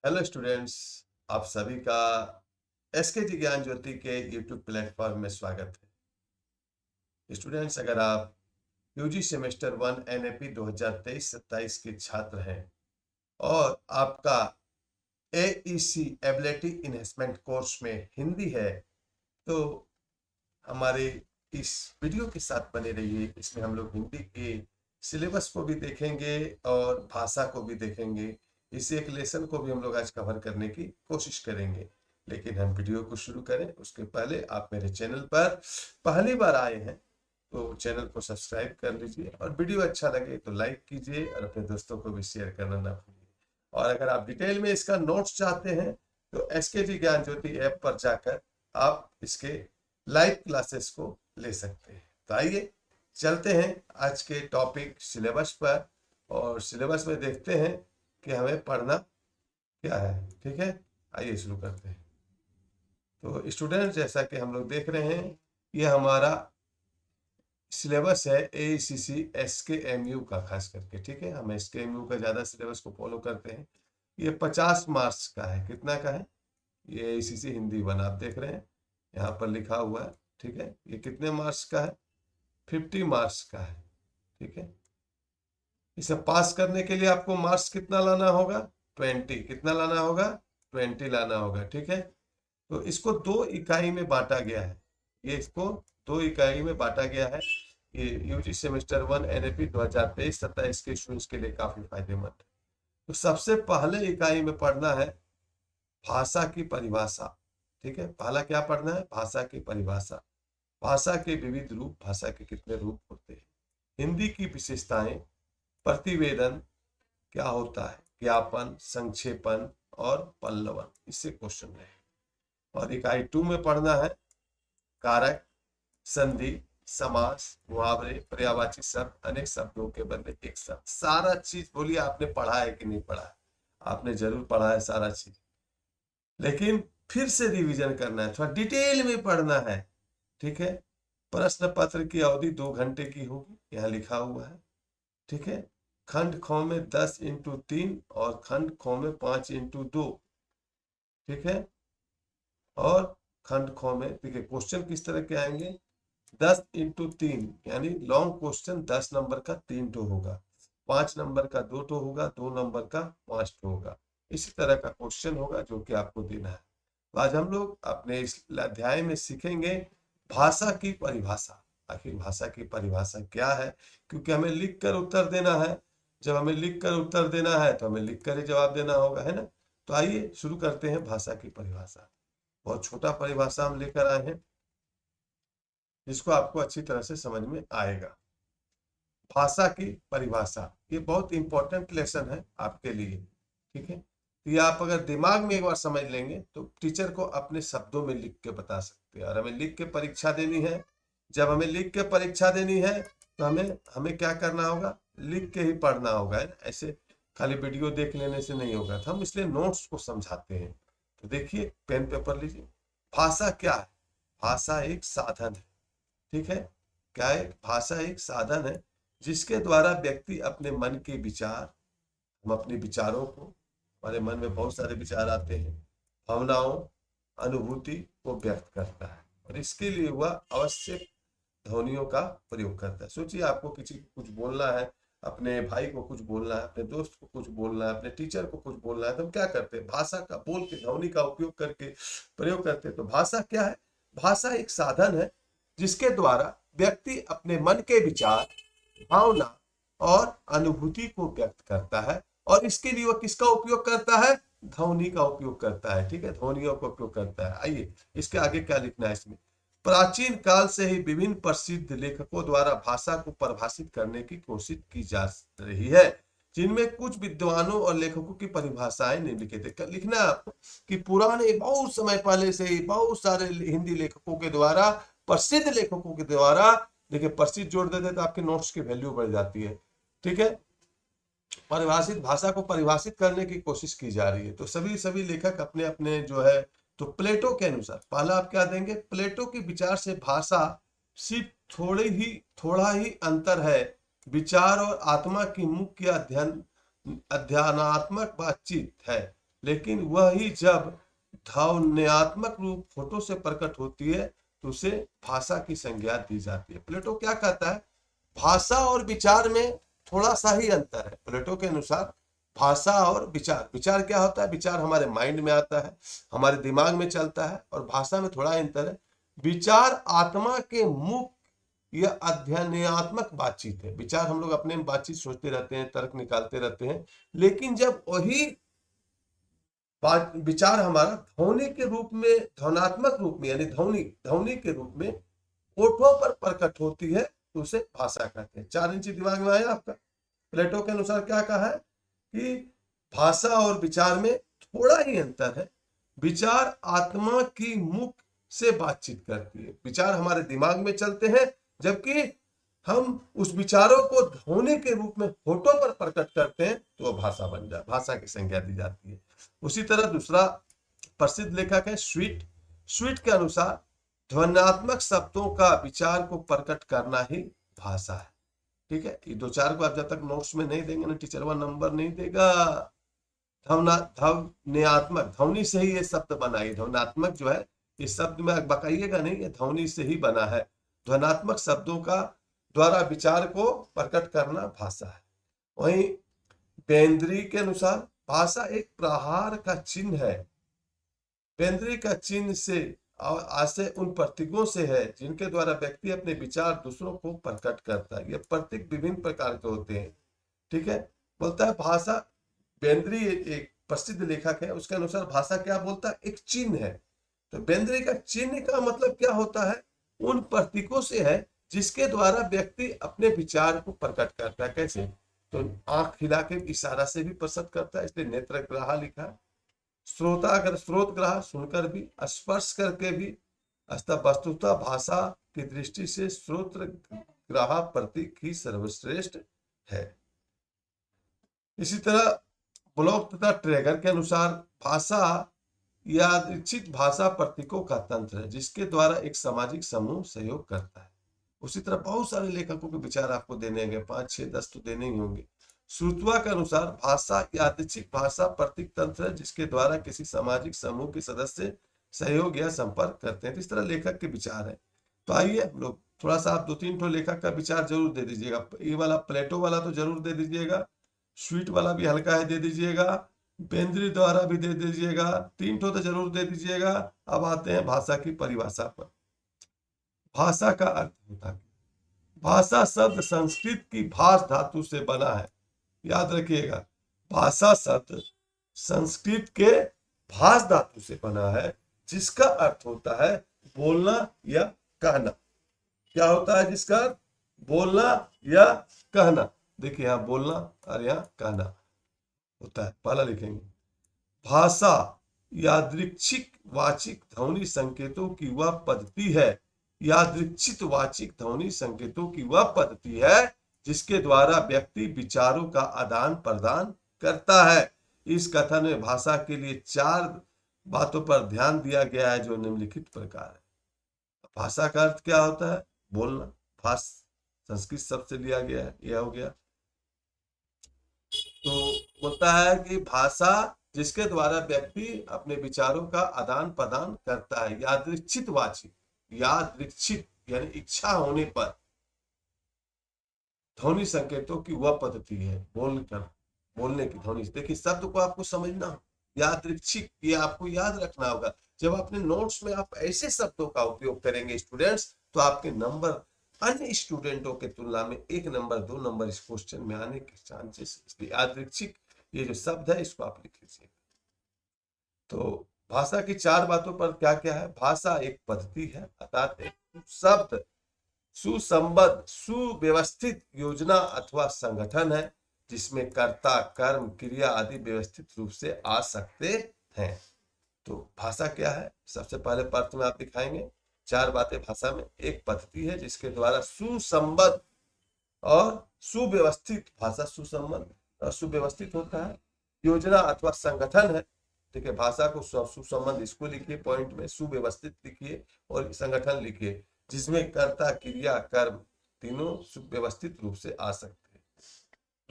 Hello students, आप सभी का एसके जी ज्ञान ज्योति के यूट्यूब प्लेटफॉर्म में स्वागत है। स्टूडेंट्स, अगर आप यूजी सेमेस्टर 1 एनएपी 2023-27 के छात्र हैं और आपका एईसी एबिलिटी इन्हेंसमेंट कोर्स में हिंदी है, तो हमारे इस वीडियो के साथ बने रहिए। इसमें हम लोग हिंदी के सिलेबस को भी देखेंगे और भाषा को भी देखेंगे। इस एक लेसन को भी हम लोग आज कवर करने की कोशिश करेंगे। लेकिन हम वीडियो को शुरू करें उसके पहले आप मेरे चैनल पर पहली बार आए हैं तो चैनल को सब्सक्राइब कर लीजिए और वीडियो अच्छा लगे तो लाइक कीजिए और अपने दोस्तों को भी शेयर करना ना भूलिए। और अगर आप डिटेल में इसका नोट्स चाहते हैं तो एसके जी ज्ञान ज्योति ऐप पर जाकर आप इसके लाइव क्लासेस को ले सकते हैं। तो आइए चलते हैं आज के टॉपिक सिलेबस पर और सिलेबस में देखते हैं कि हमें पढ़ना क्या है। ठीक है, आइए शुरू करते हैं। तो स्टूडेंट, जैसा कि हम लोग देख रहे हैं, ये हमारा सिलेबस है एआईसीसी एसकेएमयू का, खास करके। ठीक है, हम एसकेएमयू का ज़्यादा सिलेबस को फॉलो करते हैं। ये 50 मार्क्स का है। कितना का है? ये एआईसीसी हिंदी 1 आप देख रहे हैं, यहाँ पर लिखा हुआ है। ठीक है, ये कितने मार्क्स का है? 50 मार्क्स का है। ठीक है, इसे पास करने के लिए आपको मार्क्स कितना लाना होगा? 20। कितना लाना होगा? 20 लाना होगा। ठीक है, तो इसको दो इकाई में बांटा गया है। ये इसको दो इकाई में बांटा गया है। ये यूजी सेमेस्टर 1 एनएपी 2023-27 के स्टूडेंट्स के लिए काफी फायदेमंद है। तो सबसे पहले इकाई में पढ़ना है भाषा की परिभाषा। ठीक है, पहला क्या पढ़ना है? भाषा की परिभाषा। भाषा के विविध रूप, भाषा के कितने रूप होते हैं, हिंदी की विशेषताएं, प्रतिवेदन क्या होता है, ज्ञापन, संक्षेपण और पल्लवन, इससे क्वेश्चन रहे। और इकाई 2 में पढ़ना है कारक, संधि, समास, मुहावरे, पर्यायवाची शब्द, अनेक शब्दों के बदले एक शब्द। सारा चीज बोलिए, आपने पढ़ा है कि नहीं पढ़ा है? आपने जरूर पढ़ा है सारा चीज, लेकिन फिर से रिवीजन करना है, थोड़ा डिटेल में पढ़ना है। ठीक है, प्रश्न पत्र की अवधि 2 घंटे की होगी, यहाँ लिखा हुआ है। ठीक है, खंड ख में 10x3 और खंड ख में 5x2। ठीक है, और खंड ख में देखिए क्वेश्चन किस तरह के आएंगे। 10x3 यानी लॉन्ग क्वेश्चन 10 नंबर का 3 ठो होगा, 5 नंबर का 2 ठो होगा, 2 नंबर का 5 ठो होगा। इसी तरह का क्वेश्चन होगा जो कि आपको देना है। तो आज हम लोग अपने इस अध्याय में सीखेंगे भाषा की परिभाषा। आखिर भाषा की परिभाषा क्या है, क्योंकि हमें लिख कर उत्तर देना है। जब हमें लिख कर उत्तर देना है तो हमें लिख कर ही जवाब देना होगा, है ना। तो आइए शुरू करते हैं भाषा की परिभाषा। बहुत छोटा परिभाषा हम लेकर आए हैं जिसको आपको अच्छी तरह से समझ में आएगा। भाषा की परिभाषा, ये बहुत इंपॉर्टेंट लेसन है आपके लिए। ठीक है, तो ये आप अगर दिमाग में एक बार समझ लेंगे तो टीचर को अपने शब्दों में लिख के बता सकते हैं। और हमें लिख के परीक्षा देनी है। जब हमें लिख के परीक्षा देनी है तो हमें हमें क्या करना होगा? लिख के ही पढ़ना होगा, है ना। ऐसे खाली वीडियो देख लेने से नहीं होगा, तो हम इसलिए नोट्स को समझाते हैं। तो देखिए, पेन पेपर लीजिए। भाषा क्या है? भाषा एक साधन है। ठीक है, क्या है? भाषा एक साधन है जिसके द्वारा व्यक्ति अपने मन के विचार, हम अपने विचारों को, हमारे मन में बहुत सारे विचार आते हैं, भावनाओं, अनुभूति को व्यक्त करता है। और इसके लिए वह आवश्यक ध्वनियों का प्रयोग करता है। सोचिए, आपको किसी को कुछ बोलना है, अपने भाई को कुछ बोलना है, अपने दोस्त को कुछ बोलना है, अपने टीचर को कुछ बोलना है, तो हम क्या करते हैं? भाषा का, बोल के, ध्वनि का उपयोग करके प्रयोग करते हैं। तो भाषा क्या है? भाषा एक साधन है जिसके द्वारा व्यक्ति अपने मन के विचार, भावना और अनुभूति को व्यक्त करता है। और इसके लिए वह किसका उपयोग करता है? ध्वनि का उपयोग करता है। ठीक है, ध्वनियों का उपयोग करता है। आइए इसके आगे क्या लिखना है इसमें। प्राचीन काल से ही विभिन्न प्रसिद्ध लेखकों द्वारा भाषा को परिभाषित करने की कोशिश की जा रही है, जिनमें कुछ विद्वानों और लेखकों की परिभाषाएं निम्नलिखित है। लिखना है आपको कि पुराने बहुत समय पहले से ही बहुत सारे हिंदी लेखकों के द्वारा, प्रसिद्ध लेखकों के द्वारा, देखिए प्रसिद्ध जोड़ देते तो आपके नोट्स की वैल्यू बढ़ जाती है। ठीक है, परिभाषित, भाषा को परिभाषित करने की कोशिश की जा रही है। तो सभी सभी लेखक अपने अपने जो है, तो प्लेटो के अनुसार पहला आप क्या देंगे? प्लेटो के विचार से भाषा सिर्फ थोड़ा ही अंतर है। विचार और आत्मा की मुख्य अध्ययनात्मक बातचीत है। लेकिन वही जब ध्वन्यात्मक रूप फोटो से प्रकट होती है तो उसे भाषा की संज्ञा दी जाती है। प्लेटो क्या कहता है, भाषा और विचार में थोड़ा सा ही अंतर है। प्लेटो के अनुसार भाषा और विचार, विचार क्या होता है, विचार हमारे माइंड में आता है, हमारे दिमाग में चलता है, और भाषा में थोड़ा अंतर है। विचार आत्मा के मुख या अध्ययनात्मक बातचीत है। विचार हम लोग अपने में बातचीत सोचते रहते हैं, तर्क निकालते रहते हैं, लेकिन जब वही विचार हमारा ध्वनि के रूप में, ध्वनात्मक रूप में, यानी ध्वनि ध्वनि के रूप में ओठों पर प्रकट होती है तो उसे भाषा कहते हैं। 4 इंची दिमाग में आया आपका। प्लेटो के अनुसार क्या कहा है कि भाषा और विचार में थोड़ा ही अंतर है। विचार आत्मा की मुख से बातचीत करती है, विचार हमारे दिमाग में चलते हैं, जबकि हम उस विचारों को ध्वनि के रूप में होठों पर प्रकट करते हैं तो वह भाषा बन जाए, भाषा की संज्ञा दी जाती है। उसी तरह दूसरा प्रसिद्ध लेखक है स्वीट। स्वीट के अनुसार ध्वन्यात्मक शब्दों का विचार को प्रकट करना ही भाषा है। ठीक है, ये 2-4 को आप जब तक नोट्स में नहीं देंगे ना, टीचर वह नंबर नहीं देगा। ध्वन्यात्मक, ध्वनि से ही ये शब्द बना है। ध्वन्यात्मक जो है इस शब्द में बकाइएगा नहीं, ये ध्वनि से ही बना है। ध्वन्यात्मक शब्दों का द्वारा विचार को प्रकट करना भाषा है। वहीं पेंद्री के अनुसार भाषा एक प्रहार का चिन्ह है। पेंद्री का चिन्ह से आशय उन प्रतीकों से है जिनके द्वारा व्यक्ति अपने विचार दूसरों को प्रकट करता है। ये प्रतीक विभिन्न प्रकार के होते हैं। ठीक है, बोलता है भाषा, बेंद्री एक प्रसिद्ध लेखक है, उसके अनुसार भाषा क्या बोलता है, एक चिन्ह है। तो बेंद्री का चिन्ह का मतलब क्या होता है, उन प्रतीकों से है जिसके द्वारा व्यक्ति अपने विचार को प्रकट करता है। कैसे, तो आंख हिला के इशारा से भी प्रकट करता है, इसलिए नेत्रग्राह लिखा है। श्रोता, अगर स्रोत ग्राह सुनकर भी, स्पर्श करके भी, वस्तुतः भाषा की दृष्टि से श्रोत ग्राह प्रतीक ही सर्वश्रेष्ठ है। इसी तरह ब्लॉक तथा ट्रेगर के अनुसार भाषा यादृच्छिक भाषा प्रतीकों का तंत्र है जिसके द्वारा एक सामाजिक समूह सहयोग करता है। उसी तरह बहुत सारे लेखकों के विचार आपको देने होंगे, 5, 6, 10 तो देने ही होंगे। श्रुतवा के अनुसार भाषा यादृच्छिक भाषा प्रतीक तंत्र है जिसके द्वारा किसी सामाजिक समूह के सदस्य सहयोग या संपर्क करते हैं। तो इस तरह लेखक के विचार है। तो आइए हम लोग थोड़ा सा, आप 2-3 ठो लेखक का विचार जरूर दे दीजिएगा। ये वाला प्लेटो वाला तो जरूर दे दीजिएगा, स्वीट वाला भी हल्का है दे दीजिएगा, बेंद्री द्वारा भी दे दीजिएगा, 3 ठो तो जरूर दे दीजिएगा। अब आते हैं भाषा की परिभाषा पर। भाषा का अर्थ होता है, भाषा शब्द संस्कृत की भाष धातु से बना है। याद रखिएगा, भाषा शब्द संस्कृत के भाष धातु से बना है जिसका अर्थ होता है बोलना या कहना। क्या होता है जिसका अर्थ, बोलना या कहना। देखिए यहाँ बोलना और यहाँ कहना होता है। पहला लिखेंगे, भाषा यादृच्छिक वाचिक ध्वनि संकेतों की वह पद्धति है, यादृच्छिक वाचिक ध्वनि संकेतों की वह पद्धति है जिसके द्वारा व्यक्ति विचारों का आदान प्रदान करता है। इस कथन में भाषा के लिए 4 बातों पर ध्यान दिया गया है जो निम्नलिखित प्रकार है। भाषा का अर्थ क्या होता है, बोलना, भाष संस्कृत शब्द से लिया गया है, यह हो गया। तो बोलता है कि भाषा जिसके द्वारा व्यक्ति अपने विचारों का आदान प्रदान करता है। यादृच्छिक वाचिक, यादृच्छिक यानी इच्छा होने पर ध्वनि संकेतों की वह पद्धति है, बोलने की ध्वनि। देखिए शब्द को आपको समझना हो, यादृच्छिक, ये आपको याद रखना होगा। जब अपने नोट्स में आप ऐसे शब्दों का उपयोग करेंगे स्टूडेंट्स, तो आपके नंबर अन्य स्टूडेंटों के तुलना में 1 नंबर 2 नंबर इस क्वेश्चन में आने के चांसेस। इसलिए यादृच्छिक ये जो शब्द है इसको आप लिख लीजिए। तो भाषा की 4 बातों पर क्या क्या है, भाषा एक पद्धति है, अर्थात एक शब्द सुसंबद्ध सुव्यवस्थित योजना अथवा संगठन है जिसमें कर्ता कर्म क्रिया आदि व्यवस्थित रूप से आ सकते हैं। तो भाषा क्या है, सबसे पहले पाठ में आप दिखाएंगे 4 बातें भाषा में। एक पद्धति है जिसके द्वारा सुसंबद्ध और सुव्यवस्थित, भाषा सुसंबद्ध और सुव्यवस्थित होता है। योजना अथवा संगठन है, ठीक है, भाषा को सुसंबद्ध इसको लिखिए पॉइंट में, सुव्यवस्थित लिखिए और संगठन लिखिए जिसमें कर्ता क्रिया कर्म तीनों सुव्यवस्थित रूप से आ सकते हैं।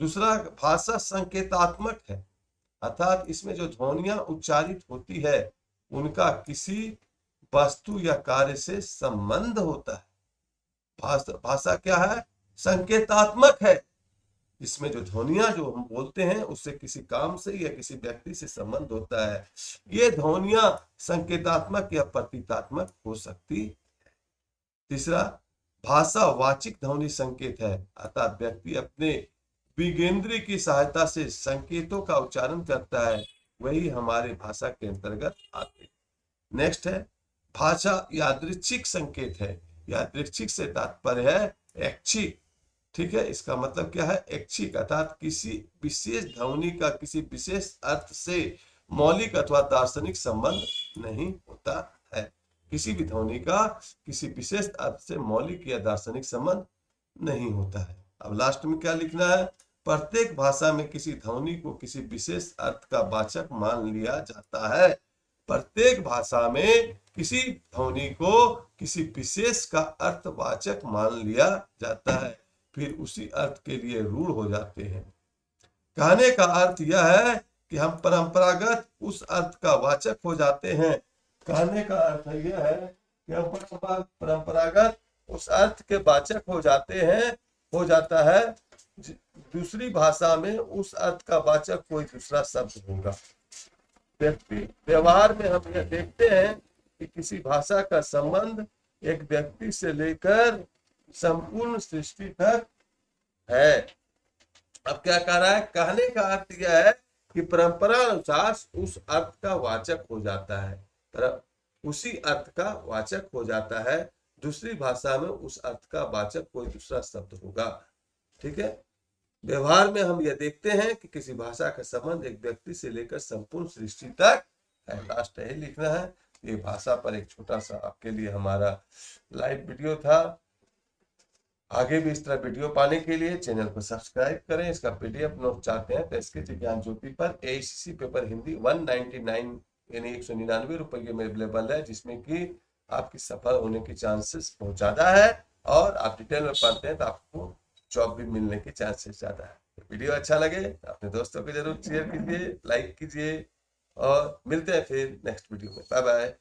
दूसरा, भाषा संकेतात्मक है, अर्थात इसमें जो ध्वनियां उच्चारित होती है उनका किसी वस्तु या कार्य से संबंध होता है। भाषा क्या है? संकेतात्मक है। इसमें जो ध्वनियां जो हम बोलते हैं उससे किसी काम से या किसी व्यक्ति से संबंध होता है। ये ध्वनियां संकेतात्मक या प्रतीकात्मक हो सकती। तीसरा, भाषा वाचिक ध्वनि संकेत है, अर्थात व्यक्ति अपने विगेंद्री की सहायता से संकेतों का उच्चारण करता है, वही हमारे भाषा के अंतर्गत आते हैं। नेक्स्ट है भाषा यादृच्छिक संकेत है। यादृच्छिक से तात्पर्य है ऐच्छिक। ठीक है, इसका मतलब क्या है? ऐच्छिक अर्थात किसी विशेष ध्वनि का किसी विशेष अर्थ से मौलिक अथवा दार्शनिक संबंध नहीं होता है। किसी भी ध्वनि का किसी विशेष अर्थ से मौलिक या दार्शनिक संबंध नहीं होता है। अब लास्ट में क्या लिखना है? प्रत्येक भाषा में किसी ध्वनि को किसी विशेष अर्थ का वाचक मान लिया जाता है। प्रत्येक भाषा में किसी ध्वनि को किसी विशेष का अर्थवाचक मान लिया जाता है, फिर उसी अर्थ के लिए रूढ़ हो जाते हैं। कहने का अर्थ यह है कि हम परंपरागत उस अर्थ का वाचक हो जाते हैं। कहने का अर्थ यह है कि हम परंपरागत उस अर्थ के वाचक हो जाते हैं, हो जाता है। दूसरी भाषा में उस अर्थ का वाचक कोई दूसरा शब्द होगा। व्यवहार में हम यह देखते हैं कि किसी भाषा का संबंध एक व्यक्ति से लेकर संपूर्ण सृष्टि तक है। अब क्या कह रहा है? कहने का अर्थ यह है कि परंपरा अनुसार उस अर्थ का वाचक हो जाता है, उसी अर्थ का वाचक हो जाता है। दूसरी भाषा में उस अर्थ का वाचक कोई दूसरा शब्द होगा। ठीक है, व्यवहार में हम यह देखते हैं कि किसी भाषा का संबंध एक व्यक्ति से लेकर संपूर्ण सृष्टि तक है। लास्ट यही लिखना है। ये भाषा पर एक छोटा सा आपके लिए हमारा लाइव वीडियो था। आगे भी इस तरह वीडियो पाने के लिए चैनल को सब्सक्राइब करें। इसका पीडीएफ नोट चाहते हैं तो एसके ज्ञान ज्योति पर एसीसी पेपर हिंदी 199 यानी 199 रुपये में अवेलेबल है, जिसमें कि आपकी सफल होने की चांसेस बहुत ज्यादा है, और आप डिटेल में पढ़ते हैं तो आपको जॉब भी मिलने की चांसेस ज्यादा है। तो वीडियो अच्छा लगे अपने दोस्तों को जरूर शेयर कीजिए, लाइक कीजिए, और मिलते हैं फिर नेक्स्ट वीडियो में। Bye bye.